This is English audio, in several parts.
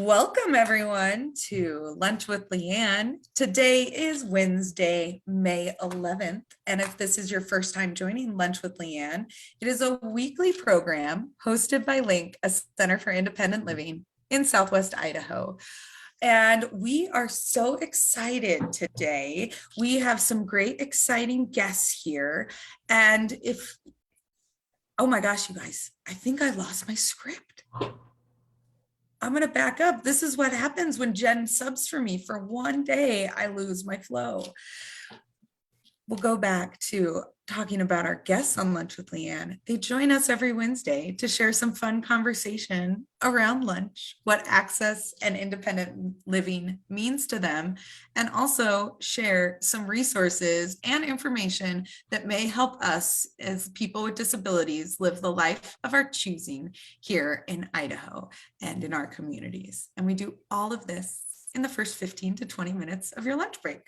Welcome everyone to Lunch with LeAnn. Today is Wednesday, May 11th. And if this is your first time joining Lunch with LeAnn, it is a weekly program hosted by LINC, a Center for Independent Living in Southwest Idaho. And we are so excited today. We have some great, exciting guests here. And oh my gosh, you guys, I think I lost my script. I'm going to back up. This is what happens when Jen subs for me. For one day, I lose my flow. We'll go back to talking about our guests on Lunch with LeAnn. They join us every Wednesday to share some fun conversation around lunch, what access and independent living means to them, and also share some resources and information that may help us as people with disabilities live the life of our choosing here in Idaho and in our communities. And we do all of this in the first 15 to 20 minutes of your lunch break.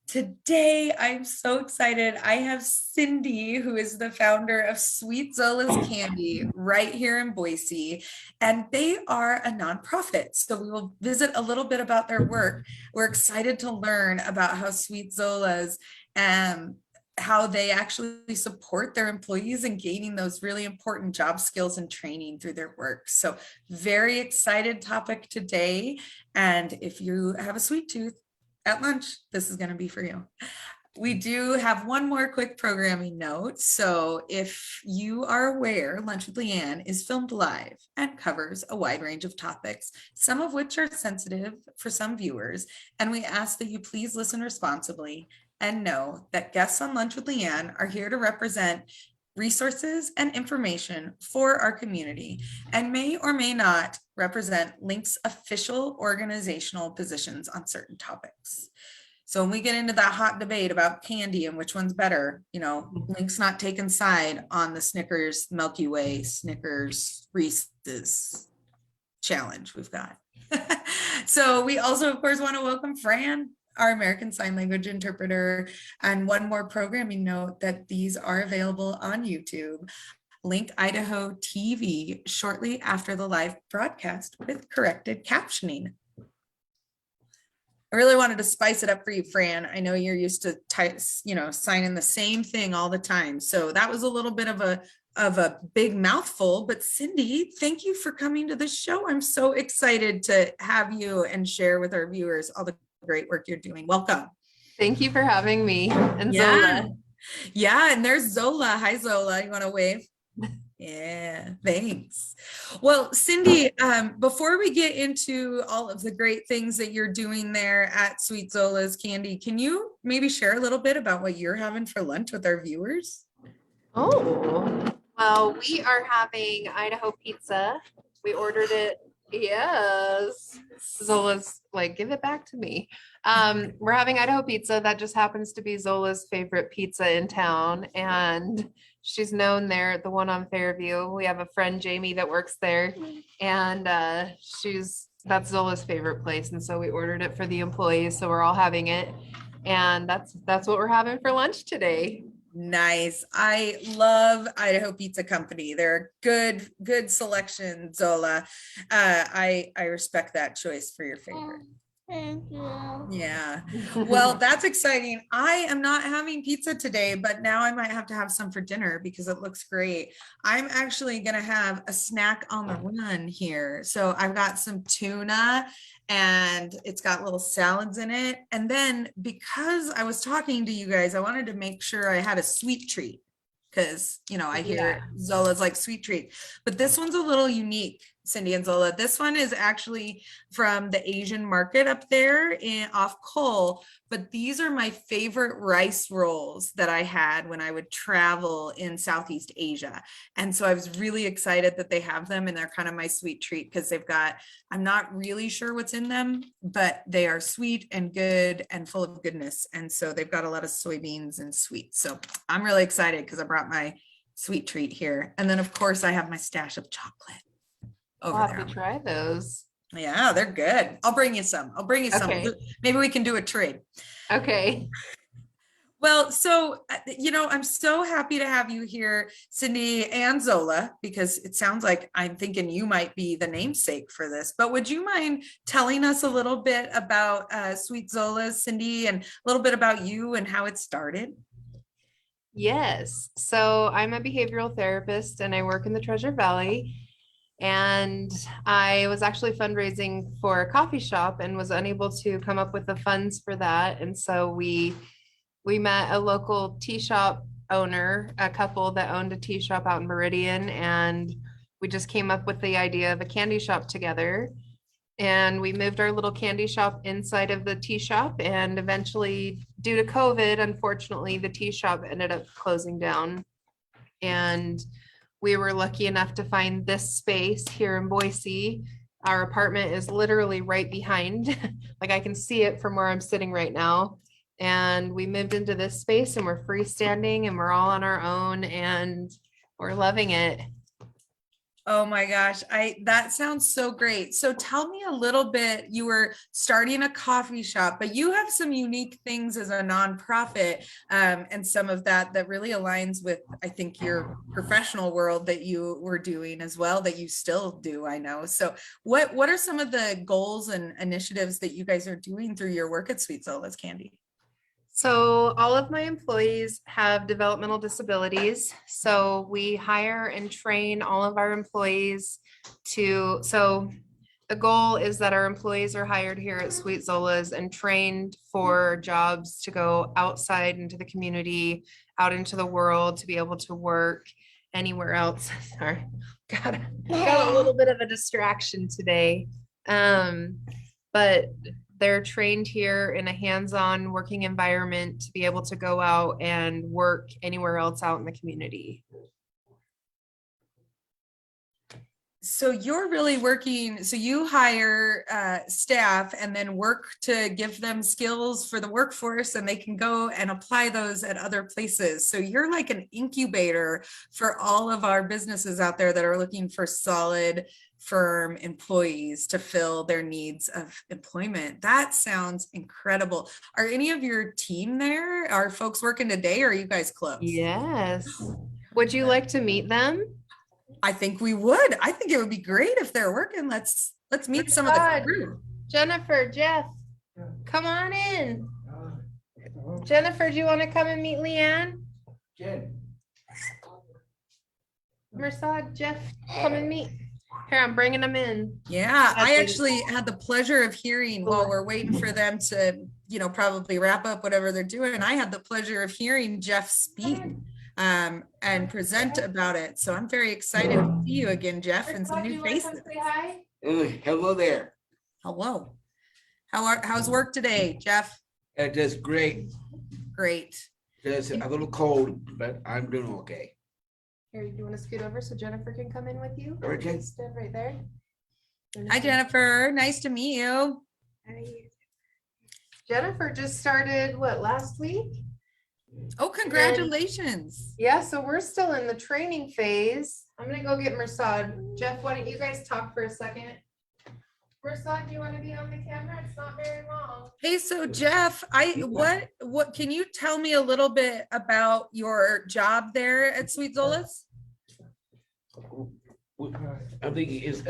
Today, I'm so excited. I have Cyndy, who is the founder of Sweet Zola's Candy right here in Boise, and they are a nonprofit. So we will visit a little bit about their work. We're excited to learn about how Sweet Zola's how they actually support their employees in gaining those really important job skills and training through their work. So very excited topic today. And if you have a sweet tooth, at lunch, this is going to be for you. We do have one more quick programming note. So if you are aware, Lunch with LeAnn is filmed live and covers a wide range of topics, some of which are sensitive for some viewers. And we ask that you please listen responsibly and know that guests on Lunch with LeAnn are here to represent resources and information for our community and may or may not represent LINC's official organizational positions on certain topics. So when we get into that hot debate about candy and which one's better, LINC's not taking side on the Snickers, Milky Way, Snickers, Reese's challenge we've got. So we also, of course, want to welcome Fran, our American Sign Language interpreter. And one more programming note that these are available on YouTube, LINC Idaho TV, shortly after the live broadcast with corrected captioning. I really wanted to spice it up for you, Fran. I know you're used to signing the same thing all the time. So that was a little bit of a big mouthful, but Cyndy, thank you for coming to the show. I'm so excited to have you and share with our viewers all the great work you're doing. Welcome. Thank you for having me. And Zola. Yeah, and there's Zola. Hi, Zola. You want to wave? Yeah, thanks. Well, Cyndy, before we get into all of the great things that you're doing there at Sweet Zola's Candy, can you maybe share a little bit about what you're having for lunch with our viewers? Oh, well, we are having Idaho pizza. We ordered it. Yes. Zola's like, give it back to me. We're having Idaho pizza. That just happens to be Zola's favorite pizza in town. And she's known there at the one on Fairview. We have a friend, Jamie, that works there. And that's Zola's favorite place. And so we ordered it for the employees. So we're all having it. And that's what we're having for lunch today. Nice. I love Idaho Pizza Company. They're good selection, Zola. I respect that choice for your favorite. Thank you. Yeah. Well, that's exciting. I am not having pizza today, but now I might have to have some for dinner because it looks great. I'm actually going to have a snack on the run here. So I've got some tuna and it's got little salads in it. And then because I was talking to you guys, I wanted to make sure I had a sweet treat because, I hear Zola's like sweet treat, but this one's a little unique. Cyndy and Zola. This one is actually from the Asian market up there off Cole, but these are my favorite rice rolls that I had when I would travel in Southeast Asia. And so I was really excited that they have them and they're kind of my sweet treat because I'm not really sure what's in them, but they are sweet and good and full of goodness. And so they've got a lot of soybeans and sweet. So I'm really excited because I brought my sweet treat here. And then of course I have my stash of chocolate. I'll have to try those. Yeah, they're good. I'll bring you some. Okay. Maybe we can do a trade. Okay. Well, so, I'm so happy to have you here, Cyndy and Zola, because it sounds like I'm thinking you might be the namesake for this. But would you mind telling us a little bit about Sweet Zola, Cyndy, and a little bit about you and how it started? Yes. So I'm a behavioral therapist and I work in the Treasure Valley. And I was actually fundraising for a coffee shop and was unable to come up with the funds for that. And so we met a local tea shop owner, a couple that owned a tea shop out in Meridian, and we just came up with the idea of a candy shop together. And we moved our little candy shop inside of the tea shop, and eventually, due to COVID, unfortunately, the tea shop ended up closing down. And we were lucky enough to find this space here in Boise. Our apartment is literally right behind, like I can see it from where I'm sitting right now. And we moved into this space and we're freestanding and we're all on our own and we're loving it. Oh my gosh, that sounds so great. So tell me a little bit, you were starting a coffee shop, but you have some unique things as a nonprofit, and some of that really aligns with, I think, your professional world that you were doing as well, that you still do, I know. So what are some of the goals and initiatives that you guys are doing through your work at Sweet Zola's Candy? So all of my employees have developmental disabilities. So we hire and train all of our employees so the goal is that our employees are hired here at Sweet Zola's and trained for jobs to go outside into the community, out into the world, to be able to work anywhere else. Sorry, got a little bit of a distraction today. But they're trained here in a hands-on working environment to be able to go out and work anywhere else out in the community. So you're really working, so you hire staff and then work to give them skills for the workforce and they can go and apply those at other places. So you're like an incubator for all of our businesses out there that are looking for solid, firm employees to fill their needs of employment. That sounds incredible. Are any of your team there? Are folks working today or are you guys closed? Yes. Would you like to meet them? I think we would. I think it would be great if they're working. Let's meet some of the crew. Jennifer, Jeff, come on in. Jennifer, do you want to come and meet LeAnn? Jen. Mersad, Jeff, come and meet. Here, I'm bringing them in. Yeah, I actually had the pleasure of hearing while we're waiting for them to, probably wrap up whatever they're doing. I had the pleasure of hearing Jeff speak and present about it. So I'm very excited to see you again, Jeff, and some new faces. Hello there. Hello. How's work today, Jeff? Just great. Great. Just a little cold, but I'm doing okay. Here, you want to scoot over so Jennifer can come in with you? All right, Jen. Stand right there. Hi, Jennifer. Nice to meet you. Hi. Jennifer just started, what, last week? Oh, congratulations. Yeah, so we're still in the training phase. I'm gonna go get Mersad. Jeff, why don't you guys talk for a second? Mersad, do you want to be on the camera? It's not very long. Hey, so Jeff, what can you tell me a little bit about your job there at Sweet Zola's? I think it's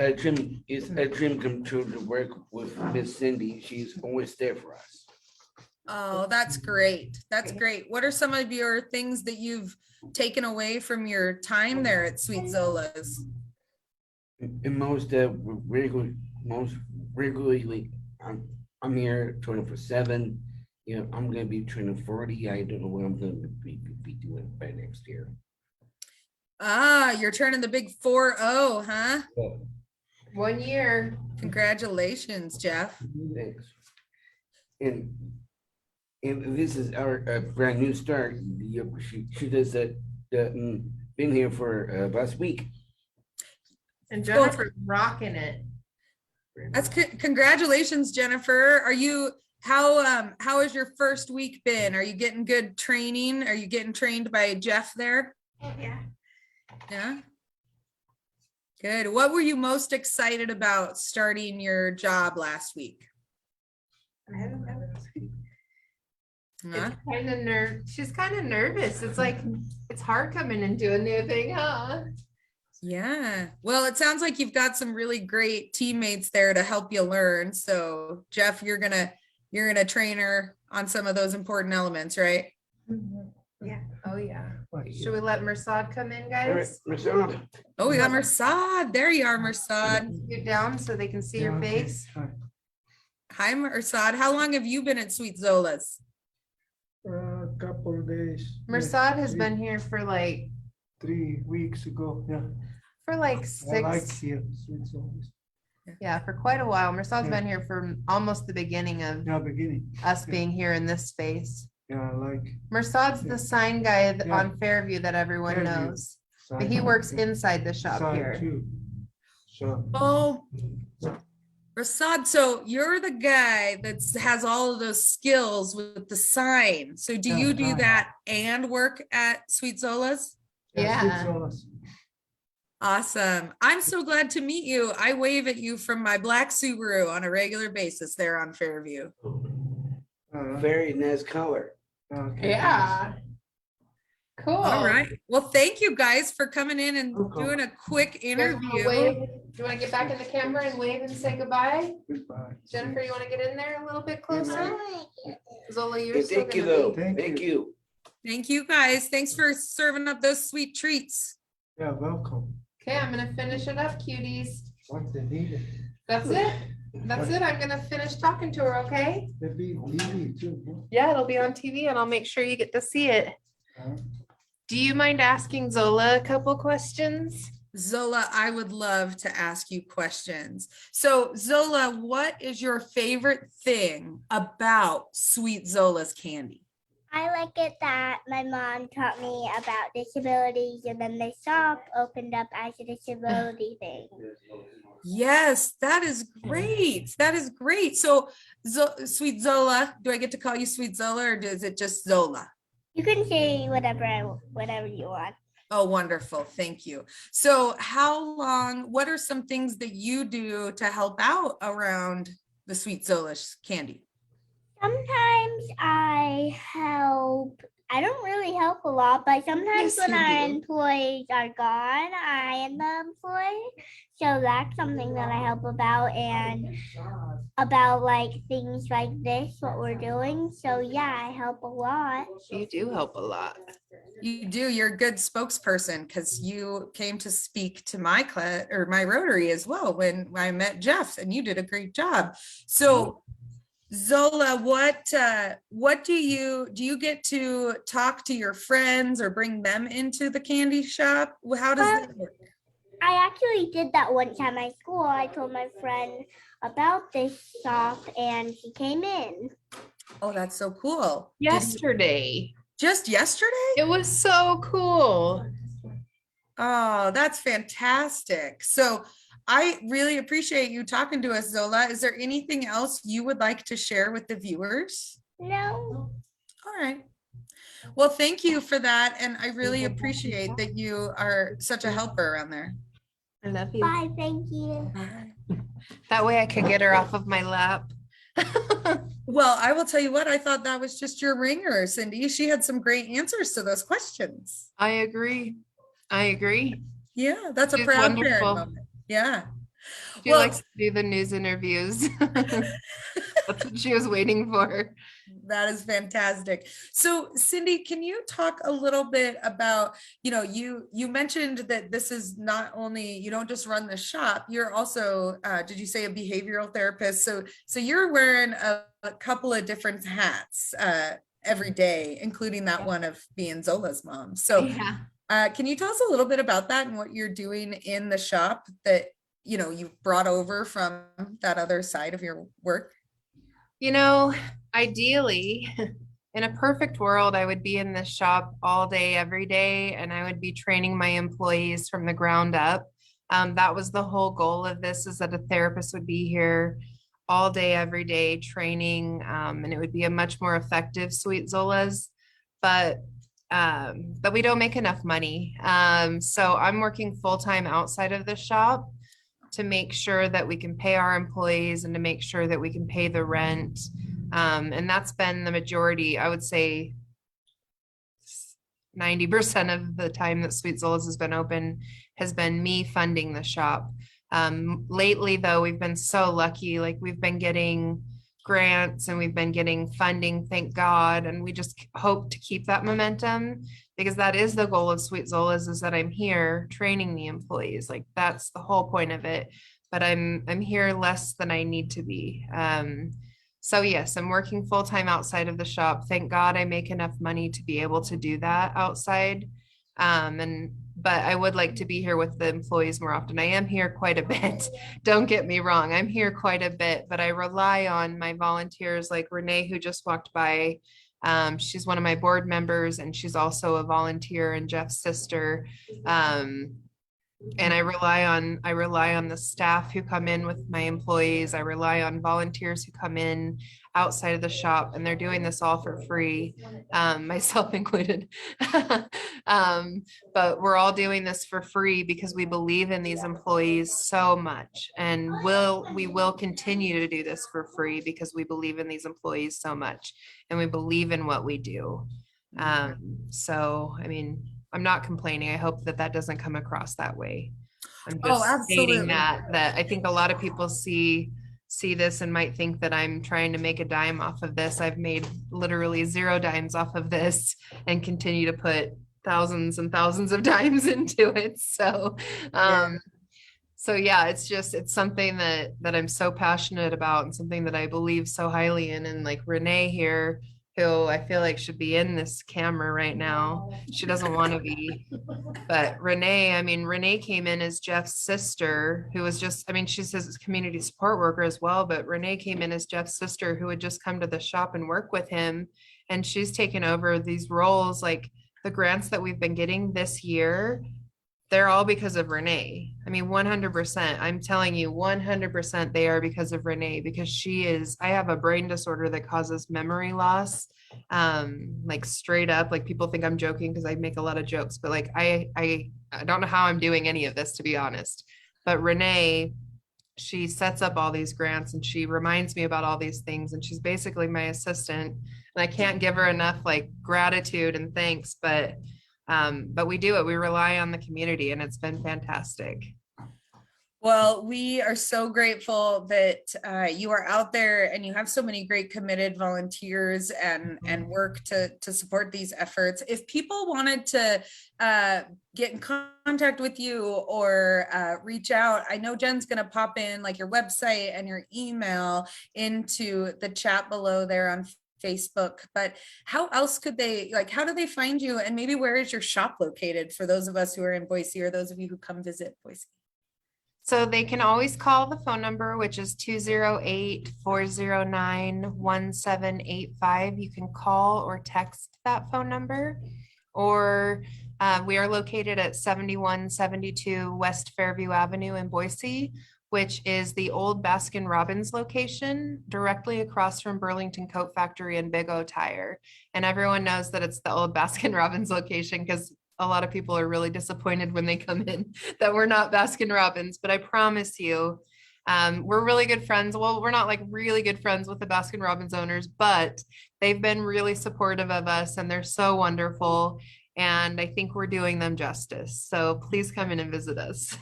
a dream come true to work with Miss Cyndy. She's always there for us. Oh, that's great. That's great. What are some of your things that you've taken away from your time there at Sweet Zola's? And most regularly, I'm here 24/7. I'm gonna be turning 40. I don't know what I'm gonna be doing by next year. Ah, you're turning the big 4-0, huh? 1 year. Congratulations, Jeff. Thanks. And this is our brand new start. She does that. Been here for last week. And Jennifer's rocking it. That's congratulations, Jennifer. How has your first week been? Are you getting good training? Are you getting trained by Jeff there? Yeah. Yeah. Good. What were you most excited about starting your job last week? Huh? She's kind of nervous. It's like, it's hard coming into a new thing, huh? Yeah. Well, it sounds like you've got some really great teammates there to help you learn. So Jeff, you're gonna train her on some of those important elements, right? Yeah. Oh, yeah. Should we let Mersad come in, All right, guys? Michelle. Oh, we got Mersad. There you are, Mersad. You down so they can see your face? Hi, Mersad. How long have you been at Sweet Zola's? A couple of days. Mersad has been here for like 3 weeks ago. Yeah, I like six, here. Sweet Zola. yeah, for quite a while. Mersad's Yeah. been here from almost the beginning of Yeah, beginning. us Yeah. being here in this space. Yeah, I like. Mersad's Yeah. the sign guy Yeah. on Fairview that everyone Fairview. knows, but Side- he works inside the shop side here. too. So Oh, Mersad, so you're the guy that has all of those skills with the sign. So do Yeah, you do sign. that and work at Sweet Zola's? Yeah. Sweet Zola's. Awesome. I'm so glad to meet you. I wave at you from my black Subaru on a regular basis there on Fairview. Very nice color. Okay. Yeah. Cool. All right. Well, thank you guys for coming in and Welcome. doing a quick You guys wanna interview. wave? Do you want to get back in the camera and wave and say goodbye? Goodbye. Jennifer, you want to get in there a little bit closer? Zola, you're Okay, still thank you gonna though. be. Thank you. Thank you guys. Thanks for serving up those sweet treats. Yeah, welcome. Okay, I'm gonna finish it up, cuties. What they needed. That's it. That's it. I'm gonna finish talking to her, okay? They be TV too. Yeah, it'll be on TV and I'll make sure you get to see it. Huh? Do you mind asking Zola a couple questions? Zola, I would love to ask you questions. So Zola, what is your favorite thing about Sweet Zola's candy? I like it that my mom taught me about disabilities and then the shop opened up as a disability thing. Yes, that is great. That is great. So Sweet Zola, do I get to call you Sweet Zola or is it just Zola? You can say whatever you want. Oh, wonderful. Thank you. So what are some things that you do to help out around the Sweet Zola candy? Sometimes I help. I don't really help a lot, but sometimes Yes, when you our do. employees are gone, I am the employee. So that's something that I help about and about like things like this, what we're doing. So yeah, I help a lot. You do help a lot. You do. You're a good spokesperson because you came to speak to my class or my Rotary as well when I met Jeff, and you did a great job. So, Zola, what do you get to talk to your friends or bring them into the candy shop? How does that work? I actually did that one time at school. I told my friend about this shop and she came in. Oh, that's so cool. Yesterday. Just yesterday? It was so cool. Oh, that's fantastic. So I really appreciate you talking to us, Zola. Is there anything else you would like to share with the viewers? No. All right. Well, thank you for that. And I really appreciate that you are such a helper around there. I love you. Bye, thank you. That way I could get her off of my lap. Well, I will tell you what, I thought that was just your ringer, Cyndy. She had some great answers to those questions. I agree. I agree. Yeah, that's a She's proud parent wonderful. moment. Yeah. She Well- likes to do the news interviews. That's what she was waiting for. That is fantastic. So Cyndy, can you talk a little bit about, you mentioned that this is not only, you don't just run the shop, you're also, did you say a behavioral therapist? So you're wearing a couple of different hats every day, including that one of being Zola's mom. So Yeah. can you tell us a little bit about that and what you're doing in the shop that, you've brought over from that other side of your work? Ideally, in a perfect world, I would be in this shop all day, every day, and I would be training my employees from the ground up. That was the whole goal of this, is that a therapist would be here all day, every day, training, and it would be a much more effective Sweet Zola's. But we don't make enough money. So I'm working full-time outside of the shop to make sure that we can pay our employees and to make sure that we can pay the rent. And that's been the majority, I would say 90% of the time that Sweet Zola's has been open has been me funding the shop. Lately though, we've been so lucky, like we've been getting grants and we've been getting funding, thank God. And we just hope to keep that momentum because that is the goal of Sweet Zola's, is that I'm here training the employees. Like that's the whole point of it. But I'm here less than I need to be. So yes, I'm working full-time outside of the shop. Thank God I make enough money to be able to do that outside. But I would like to be here with the employees more often. I am here quite a bit. Don't get me wrong. I'm here quite a bit, but I rely on my volunteers like Renee, who just walked by. She's one of my board members and she's also a volunteer, and Jeff's sister. And I rely on the staff who come in with my employees. I rely on volunteers who come in outside of the shop, and they're doing this all for free, myself included. But we're all doing this for free because we believe in these employees so much, and we will continue to do this for free because we believe in these employees so much, and we believe in what we do. So, I mean, I'm not complaining. I hope that that doesn't come across that way. I'm Oh, just stating absolutely. that I think a lot of people see this and might think that I'm trying to make a dime off of this. I've made literally 0 dimes off of this and continue to put thousands and thousands of dimes into it. So, so yeah, it's something that I'm so passionate about and something that I believe so highly in. And like Renee here, who I feel like should be in this camera right now. She doesn't want to be, but Renee came in as Jeff's sister, who was just, she's his community support worker as well, but Renee came in as Jeff's sister who would just come to the shop and work with him. And she's taken over these roles, like the grants that we've been getting this year. They're all because of Renee. 100%. I'm telling you, 100% they are because of Renee, because I have a brain disorder that causes memory loss. Like straight up, like people think I'm joking because I make a lot of jokes, but like I don't know how I'm doing any of this, to be honest. But Renee, she sets up all these grants and she reminds me about all these things, and she's basically my assistant. And I can't give her enough like gratitude and thanks, but we do it. We rely on the community, and it's been fantastic. Well, we are so grateful that you are out there and you have so many great committed volunteers and work to support these efforts. If people wanted to get in contact with you or reach out, I know Jen's going to pop in like your website and your email into the chat below there on Facebook, but how else could they, like, how do they find you? And maybe where is your shop located for those of us who are in Boise or those of you who come visit Boise? So they can always call the phone number, which is 208-409-1785. You can call or text that phone number, or we are located at 7172 West Fairview Avenue in Boise, which is the old Baskin-Robbins location directly across from Burlington Coat Factory and Big O Tire. And everyone knows that it's the old Baskin-Robbins location because a lot of people are really disappointed when they come in that we're not Baskin-Robbins, but I promise you, we're really good friends. Well, we're not like really good friends with the Baskin-Robbins owners, but they've been really supportive of us and they're so wonderful. And I think we're doing them justice. So please come in and visit us.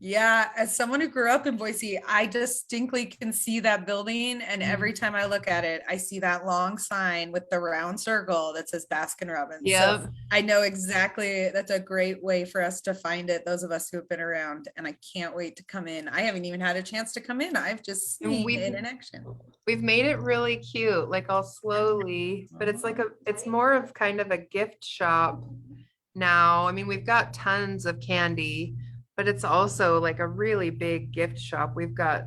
Yeah, as someone who grew up in Boise, I distinctly can see that building. And every time I look at it, I see that long sign with the round circle that says Baskin-Robbins. Yep. So I know exactly, that's a great way for us to find it, those of us who have been around. And I can't wait to come in. I haven't even had a chance to come in. I've just seen it in action. We've made it really cute, like all slowly, but it's like it's more of kind of a gift shop now. We've got tons of candy, but it's also like a really big gift shop. We've got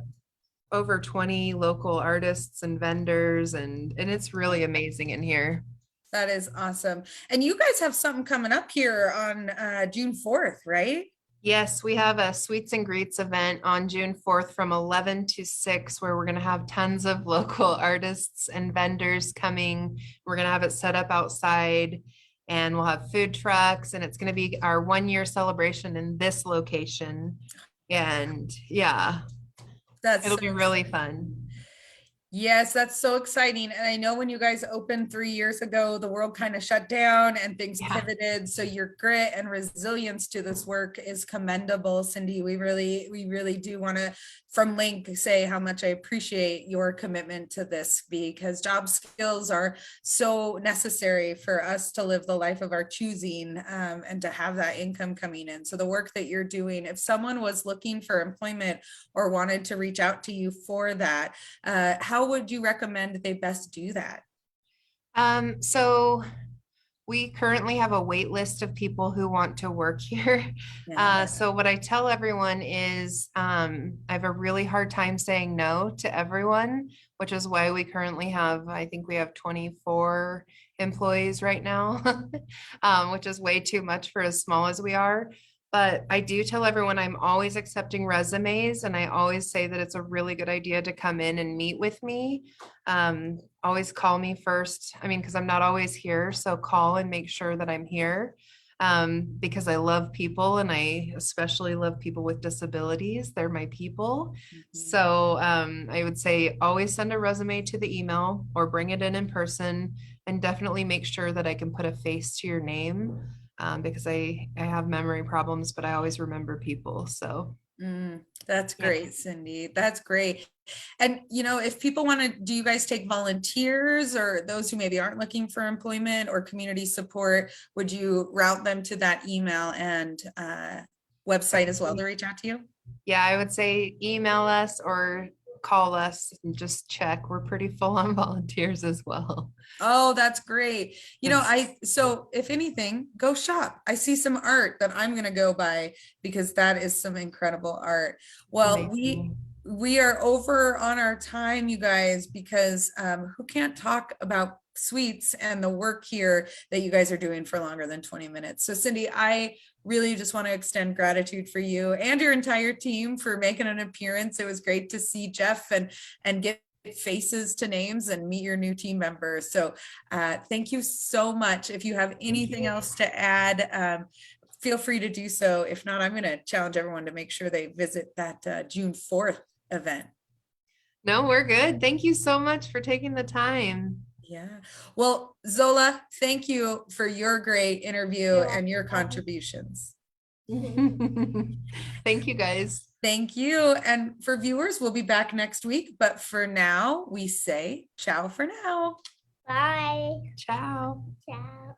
over 20 local artists and vendors, and it's really amazing in here. That is awesome. And you guys have something coming up here on June 4th, right? Yes, we have a Sweets and Greets event on June 4th from 11 to 6, where we're going to have tons of local artists and vendors coming. We're going to have it set up outside, and we'll have food trucks, and it's going to be our 1-year celebration in this location. And yeah, it'll be really fun. Yes, that's so exciting. And I know when you guys opened 3 years ago, the world kind of shut down and things Yeah. pivoted. So your grit and resilience to this work is commendable, Cyndy. We really do want to, from LINC, say how much I appreciate your commitment to this, because job skills are so necessary for us to live the life of our choosing, and to have that income coming in. So the work that you're doing, if someone was looking for employment or wanted to reach out to you for that, how would you recommend they best do that? So we currently have a wait list of people who want to work here. Yeah. So what I tell everyone is, I have a really hard time saying no to everyone, which is why we currently have, I think we have 24 employees right now, which is way too much for as small as we are. But I do tell everyone I'm always accepting resumes, and I always say that it's a really good idea to come in and meet with me. Always call me first. I mean, because I'm not always here, so call and make sure that I'm here. Because I love people, and I especially love people with disabilities. They're my people. So I would say always send a resume to the email or bring it in person, and definitely make sure that I can put a face to your name. Because I have memory problems, but I always remember people. So That's Yeah. great, Cyndy. That's great. And if people want to, do you guys take volunteers or those who maybe aren't looking for employment or community support? Would you route them to that email and website as well to reach out to you? yeah, I would say email us or call us and just check. We're pretty full on volunteers as well. Oh, that's great. Yes. So if anything, go shop. I see some art that I'm going to go buy, because that is some incredible art. Well, Amazing. we are over on our time, you guys, because who can't talk about sweets and the work here that you guys are doing for longer than 20 minutes. So Cyndy, I really just want to extend gratitude for you and your entire team for making an appearance. It was great to see Jeff and get faces to names and meet your new team members. So thank you so much. If you have anything else to add, feel free to do so. If not, I'm going to challenge everyone to make sure they visit that June 4th event. No, we're good. Thank you so much for taking the time. Yeah. Well, Zola, thank you for your great interview and your contributions. Thank you guys. Thank you. And for viewers, we'll be back next week. But for now, we say ciao for now. Bye. Ciao. Ciao.